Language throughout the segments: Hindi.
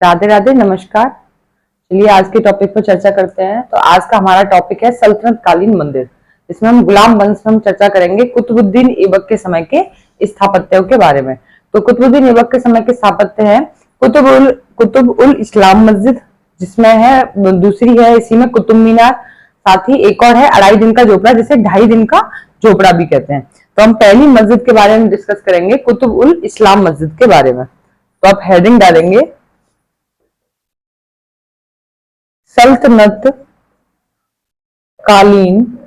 राधे राधे, नमस्कार। चलिए आज के टॉपिक पर चर्चा करते हैं। तो आज का हमारा टॉपिक है सल्तनत कालीन मंदिर। इसमें हम गुलाम वंश में चर्चा करेंगे कुतुबुद्दीन ऐबक के समय के स्थापत्यों के बारे में। तो कुतुबुद्दीन ऐबक के समय के स्थापत्य है कुतुब उल इस्लाम मस्जिद, जिसमें है दूसरी है इसी में कुतुब मीनार, साथ ही एक और है 2.5 दिन का झोपड़ा, जिसे 2.5 दिन का झोपड़ा भी कहते हैं। तो हम पहली मस्जिद के बारे में डिस्कस करेंगे, कुतुब उल इस्लाम मस्जिद के बारे में। तो आप हेडिंग डालेंगे सल्तनत कालीन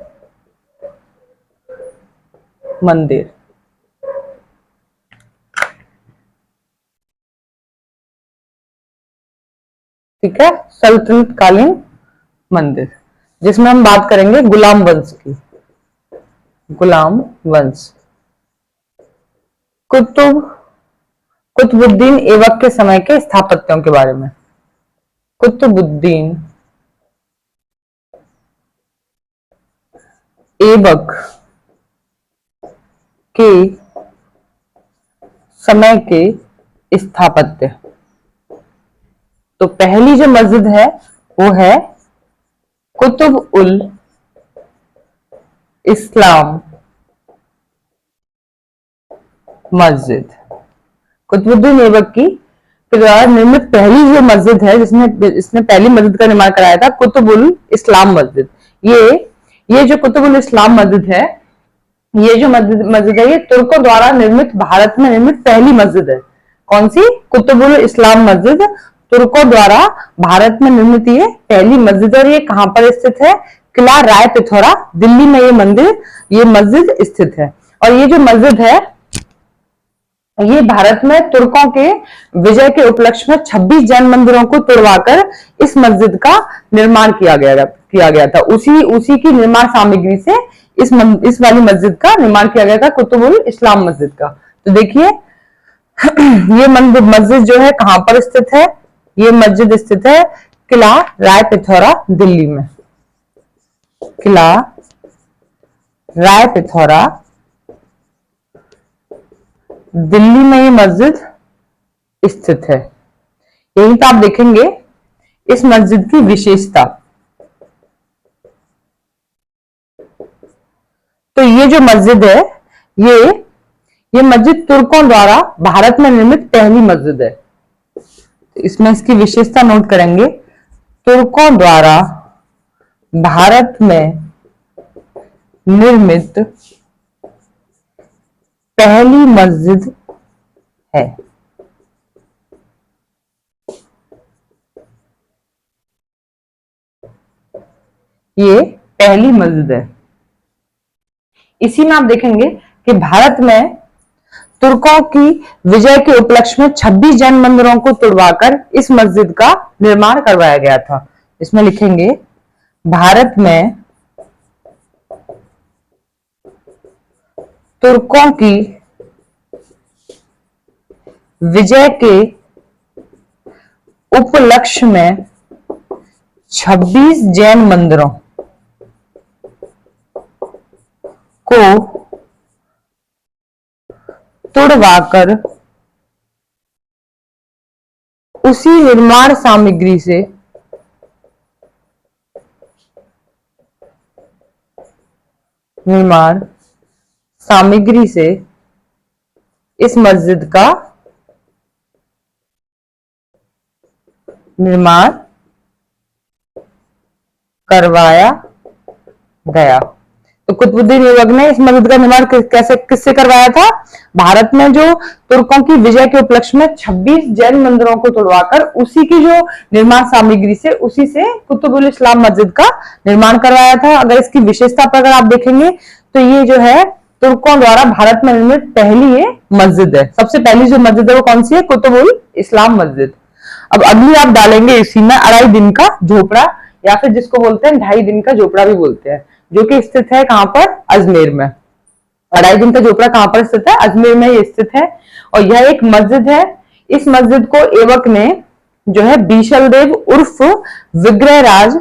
मंदिर। ठीक है, सल्तनत कालीन मंदिर, जिसमें हम बात करेंगे गुलाम वंश की। गुलाम वंश कुतुबुद्दीन ऐबक के समय के स्थापत्यों के बारे में। कुतुबुद्दीन ऐबक के समय के स्थापत्य। तो पहली जो मस्जिद है वो है कुतुब उल इस्लाम मस्जिद। कुतुबुद्दीन ऐबक की द्वारा निर्मित पहली जो मस्जिद है, इसने पहली मस्जिद का निर्माण कराया था, कुतुब उल इस्लाम मस्जिद। ये जो कुतुब उल इस्लाम मस्जिद है, ये जो मस्जिद है, ये तुर्कों द्वारा निर्मित, भारत में निर्मित पहली मस्जिद है। कौन सी? कुतुब उल इस्लाम मस्जिद, तुर्कों द्वारा भारत में निर्मित ये पहली मस्जिद। और ये कहां पर स्थित है? किला राय पिथौरा, दिल्ली में ये मस्जिद स्थित है। और ये जो मस्जिद है, ये भारत में तुर्कों के विजय के उपलक्ष्य में 26 जैन मंदिरों को तुड़वाकर इस मस्जिद का निर्माण किया गया था। उसी की निर्माण सामग्री से इस वाली मस्जिद का निर्माण किया गया था, कुतुब उल इस्लाम मस्जिद का। तो देखिए ये मस्जिद जो है कहां पर स्थित है? ये मस्जिद स्थित है किला राय पिथौरा, दिल्ली में। किला राय पिथौरा, दिल्ली में ये मस्जिद स्थित है। यहीं पर आप देखेंगे इस मस्जिद की विशेषता। तो ये जो मस्जिद है, ये मस्जिद तुर्कों द्वारा भारत में निर्मित पहली मस्जिद है। इसमें इसकी विशेषता नोट करेंगे। तुर्कों द्वारा भारत में निर्मित पहली मस्जिद है। ये पहली मस्जिद है। इसी में आप देखेंगे कि भारत में तुर्कों की विजय के उपलक्ष्य में 26 जैन मंदिरों को तुड़वाकर इस मस्जिद का निर्माण करवाया गया था। इसमें लिखेंगे भारत में तुर्कों की विजय के उपलक्ष्य में 26 जैन मंदिरों को तुड़वाकर उसी निर्माण सामग्री से इस मस्जिद का निर्माण करवाया गया। तो कुतुबुद्दीन ऐबक ने इस मस्जिद का निर्माण किससे करवाया था? भारत में जो तुर्कों की विजय के उपलक्ष्य में 26 जैन मंदिरों को तोड़वाकर उसी की जो निर्माण सामग्री से उसी से कुतुब उल इस्लाम मस्जिद का निर्माण करवाया था। अगर इसकी विशेषता पर अगर आप देखेंगे तो ये जो है तुर्कों द्वारा भारत में निर्मित पहली ये मस्जिद है। सबसे पहली जो मस्जिद है वो कौन सी है? कुतुब उल इस्लाम मस्जिद। अब अगली आप डालेंगे इसी में 2.5 दिन का झोपड़ा, या फिर जिसको बोलते हैं 2.5 दिन का झोपड़ा भी बोलते हैं, जो कि स्थित है कहां पर? अजमेर में। 2.5 दिन का झोपड़ा कहां पर स्थित है? अजमेर में ये स्थित है। और यह एक मस्जिद है। इस मस्जिद को ऐबक ने जो है बीशल देव उर्फ विग्रहराज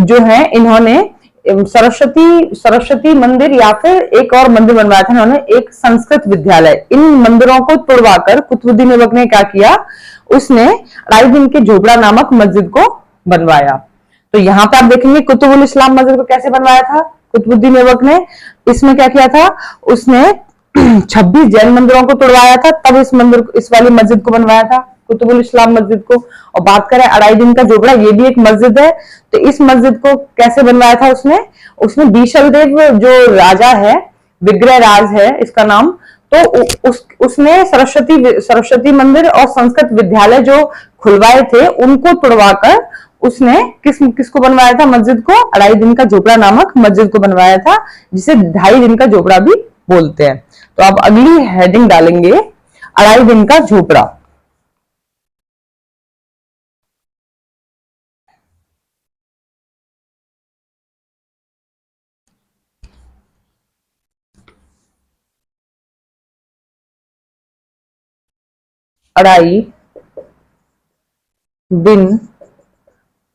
जो है, इन्होंने सरस्वती मंदिर या फिर एक और मंदिर बनवाया था इन्होंने, एक संस्कृत विद्यालय। इन मंदिरों को तुड़वाकर कुतुबुद्दीन ऐबक ने क्या किया? उसने अलाउद्दीन के झोपड़ा नामक मस्जिद को बनवाया। तो यहाँ पे आप देखेंगे कुतुबुल इस्लाम मस्जिद को कैसे बनवाया था कुतुबुद्दीन ऐबक ने। इसमें क्या किया था, उसने 26 जैन मंदिरों को तोड़वाया था, तब इस वाली मस्जिद को बनवाया था, कुतुबुल इस्लाम मस्जिद को। और बात करें अलाउद्दीन का झोपड़ा, ये भी एक मस्जिद है। तो इस मस्जिद को कैसे बनवाया था उसने, उसने बीशलदेव जो राजा है, विग्रह राज है इसका नाम, तो उसने सरस्वती मंदिर और संस्कृत विद्यालय जो खुलवाए थे उनको तुड़वाकर उसने किसको बनवाया था, मस्जिद को, अलाउद्दीन का झोपड़ा नामक मस्जिद को बनवाया था, जिसे 2.5 दिन का झोपड़ा भी बोलते हैं। तो आप अगली हेडिंग डालेंगे अलाउद्दीन का झोपड़ा। अढ़ाई दिन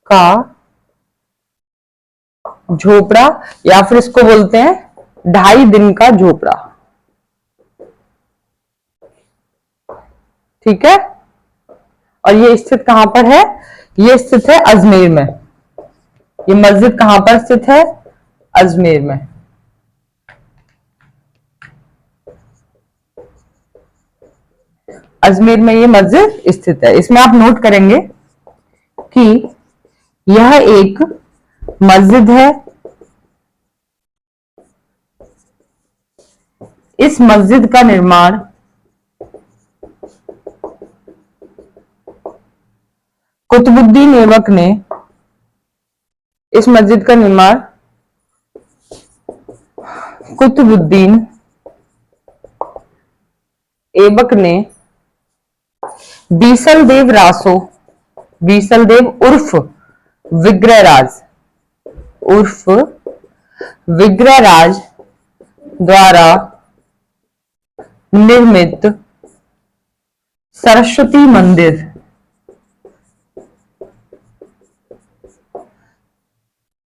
का झोपड़ा, या फिर इसको बोलते हैं 2.5 दिन का झोपड़ा। ठीक है, और ये स्थित कहां पर है, ये स्थित है अजमेर में। ये मस्जिद कहां पर स्थित है, अजमेर में। अजमेर में ये मस्जिद स्थित है। इसमें आप नोट करेंगे कि यह एक मस्जिद है। इस मस्जिद का निर्माण कुतुबुद्दीन ऐबक ने, इस मस्जिद का निर्माण कुतुबुद्दीन ऐबक ने बीसलदेव रासो, बीसलदेव उर्फ विग्रहराज, उर्फ विग्रहराज द्वारा निर्मित सरस्वती मंदिर,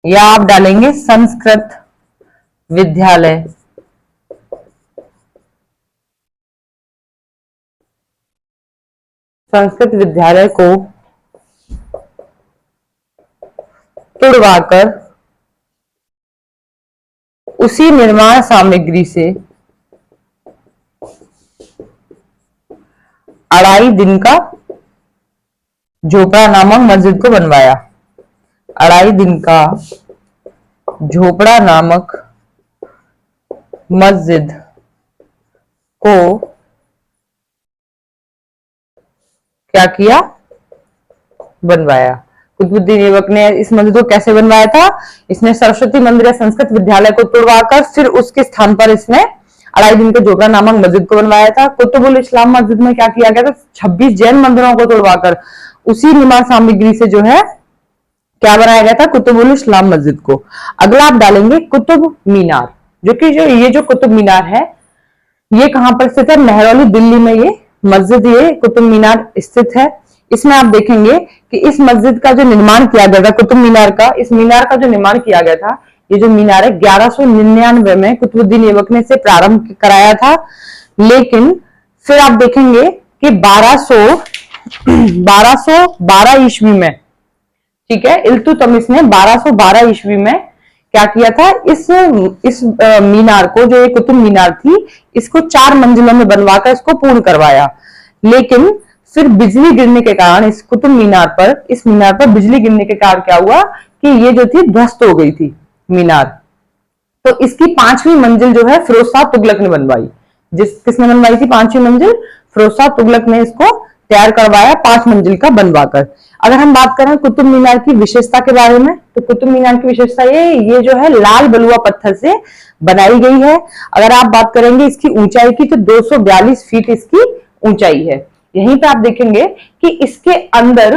या आप डालेंगे संस्कृत विद्यालय, संस्कृत विद्यालय को तुड़वाकर उसी निर्माण सामग्री से 2.5 दिन का झोपड़ा नामक मस्जिद को बनवाया। 2.5 दिन का झोपड़ा नामक मस्जिद को क्या किया, बनवाया। कुतुबुद्दीन ऐबक ने इस मस्जिद को कैसे बनवाया था, इसने सरस्वती मंदिर या संस्कृत विद्यालय को तुड़वाकर फिर उसके स्थान पर इसने 2.5 दिन के झोपड़ा नामक मस्जिद को बनवाया था। कुतुबुल इस्लाम मस्जिद में क्या किया गया था, 26 जैन मंदिरों को तोड़वाकर उसी निर्माण सामग्री से जो है क्या बनाया गया था, कुतुबुल इस्लाम मस्जिद को। अगला आप डालेंगे कुतुब मीनार, जो कि ये जो कुतुब मीनार है ये कहां पर स्थित है, महरौली दिल्ली में ये मस्जिद, ये कुतुब मीनार स्थित है। इसमें आप देखेंगे कि इस मस्जिद का जो निर्माण किया गया था, कुतुब मीनार का, इस मीनार का जो निर्माण किया गया था, ये जो मीनार है 1199 में कुतुबुद्दीन ऐबक ने इसे प्रारंभ कराया था। लेकिन फिर आप देखेंगे कि 1212 ईस्वी में, ठीक है, इल्तुतमिश ने 1212 ईस्वी में क्या किया था, इस मीनार को, जो ये कुतुब मीनार थी, इसको 4 मंजिलों में बनवाकर इसको पूर्ण करवाया। लेकिन फिर बिजली गिरने के कारण इस कुतुब मीनार पर, इस मीनार पर बिजली गिरने के कारण क्या हुआ कि ये जो थी ध्वस्त हो गई थी मीनार। तो इसकी 5वीं मंजिल जो है फिरोज शाह तुगलक ने बनवाई। किसने बनवाई थी 5वीं मंजिल, फिरोज शाह तुगलक ने इसको तैयार करवाया 5 मंजिल का बनवाकर। अगर हम बात करें कुतुब मीनार की विशेषता के बारे में, तो कुतुब मीनार की विशेषता ये जो है लाल बलुआ पत्थर से बनाई गई है। अगर आप बात करेंगे इसकी ऊंचाई की, तो 242 फीट इसकी ऊंचाई है। यहीं पे आप देखेंगे कि इसके अंदर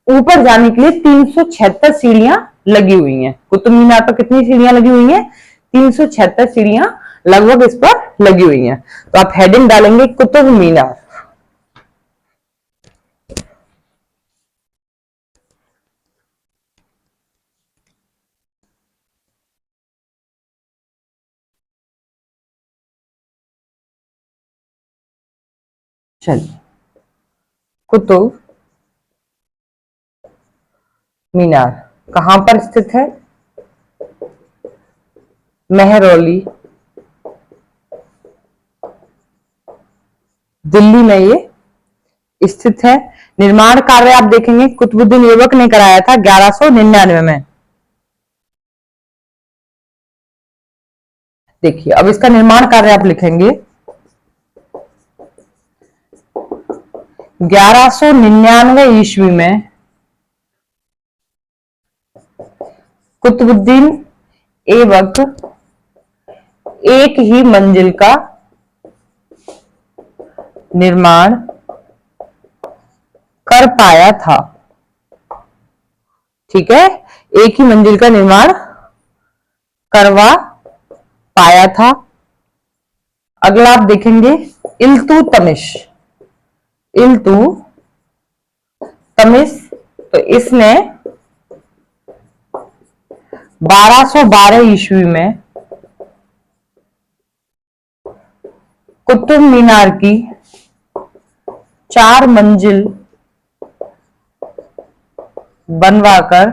ऊपर जाने के लिए 376 सीढ़ियां लगी हुई हैं। कुतुब मीनार पर कितनी सीढ़ियां लगी हुई हैं, 376 सीढ़ियां लगभग इस पर लगी हुई हैं। तो आप हेडिंग डालेंगे कुतुब मीनार। चलिए कुतुब मीनार कहां पर स्थित है? मेहरौली, दिल्ली में ये स्थित है। निर्माण कार्य आप देखेंगे कुतुबुद्दीन ऐबक ने कराया था 1199 में। देखिए अब इसका निर्माण कार्य आप लिखेंगे 1199 ईस्वी में कुतुबुद्दीन ऐबक एक ही मंजिल का निर्माण कर पाया था। ठीक है, एक ही मंजिल का निर्माण करवा पाया था। अगला आप देखेंगे इल्तुतमिश। इल्तुतमिश तो इसने 1212 ईस्वी में कुतुब मीनार की 4 मंजिल बनवाकर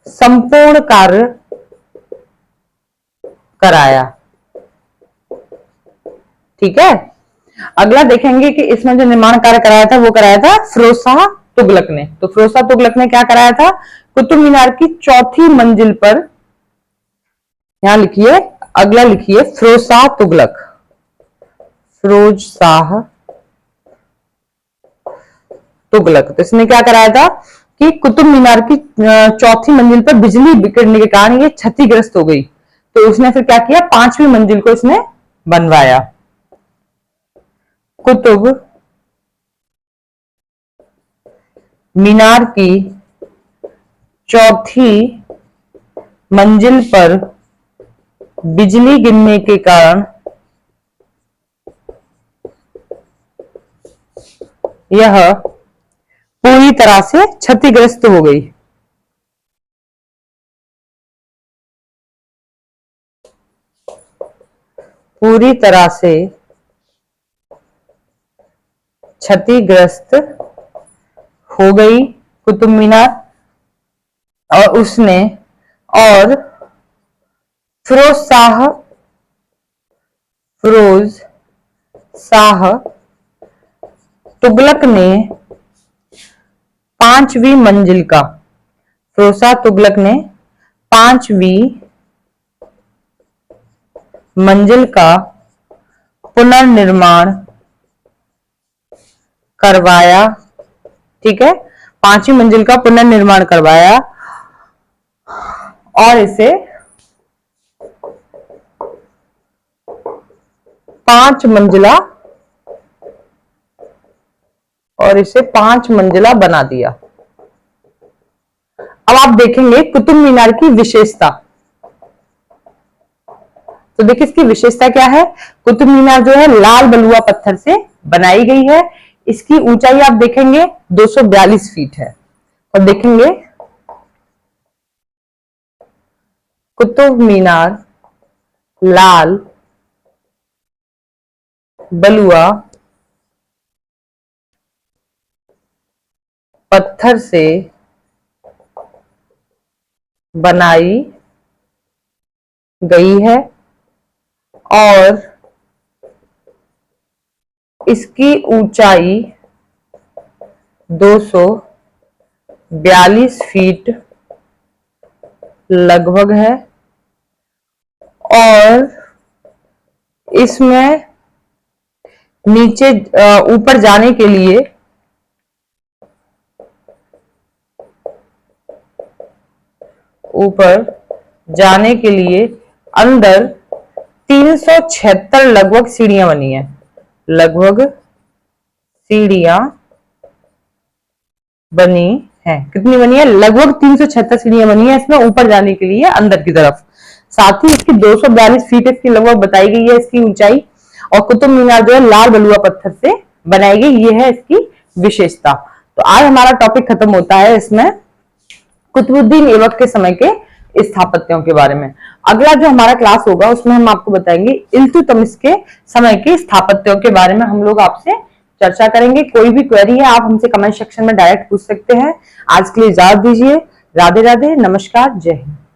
संपूर्ण कार्य कराया। ठीक है, अगला देखेंगे कि इसमें जो निर्माण कार्य कराया था वो कराया था फिरोज शाह तुगलक ने। तो फिरोज शाह तुगलक ने क्या कराया था? कुतुब मीनार की 4थी मंजिल पर, यहां लिखिए, अगला लिखिए फिरोज शाह तुगलक। फिरोज शाह तुगलक तो इसने क्या कराया था कि कुतुब मीनार की 4थी मंजिल पर बिजली गिरने के कारण ये क्षतिग्रस्त हो गई, तो उसने फिर क्या किया, 5वीं मंजिल को इसने बनवाया। कुतुब मीनार की 4थी मंजिल पर बिजली गिरने के कारण यह पूरी तरह से क्षतिग्रस्त हो गई। पूरी तरह से क्षतिग्रस्त हो गई कुतुब मीनार, और फिरोज शाह तुगलक ने 5वीं मंजिल का, फिरोज शाह तुगलक ने 5वीं मंजिल का पुनर्निर्माण करवाया। ठीक है, 5वीं मंजिल का पुनर्निर्माण करवाया और इसे 5 मंजिला बना दिया। अब आप देखेंगे कुतुब मीनार की विशेषता। तो देखिए इसकी विशेषता क्या है। कुतुब मीनार जो है लाल बलुआ पत्थर से बनाई गई है। इसकी ऊंचाई आप देखेंगे 242 फीट है। और देखेंगे कुतुब मीनार लाल बलुआ पत्थर से बनाई गई है और इसकी ऊंचाई 242 फीट लगभग है और इसमें नीचे ऊपर जाने के लिए अंदर 376 लगभग सीढ़ियां बनी है। लगभग सीढ़ियां बनी है। कितनी बनी है? लगभग 376 सीढ़ियां बनी है इसमें ऊपर जाने के लिए अंदर की तरफ। साथ ही इसकी 242 फीट इसकी लगभग बताई गई है इसकी ऊंचाई। और कुतुब मीनार जो है लाल बलुआ पत्थर से बनाई गई, ये है इसकी विशेषता। तो आज हमारा टॉपिक खत्म होता है इसमें कुतुबुद्दीन ऐबक के समय के स्थापत्यों के बारे में। अगला जो हमारा क्लास होगा उसमें हम आपको बताएंगे इल्तुतमिश के समय के स्थापत्यों के बारे में हम लोग आपसे चर्चा करेंगे। कोई भी क्वेरी है आप हमसे कमेंट सेक्शन में डायरेक्ट पूछ सकते हैं। आज के लिए इजाजत दीजिए। राधे राधे, नमस्कार, जय हिंद।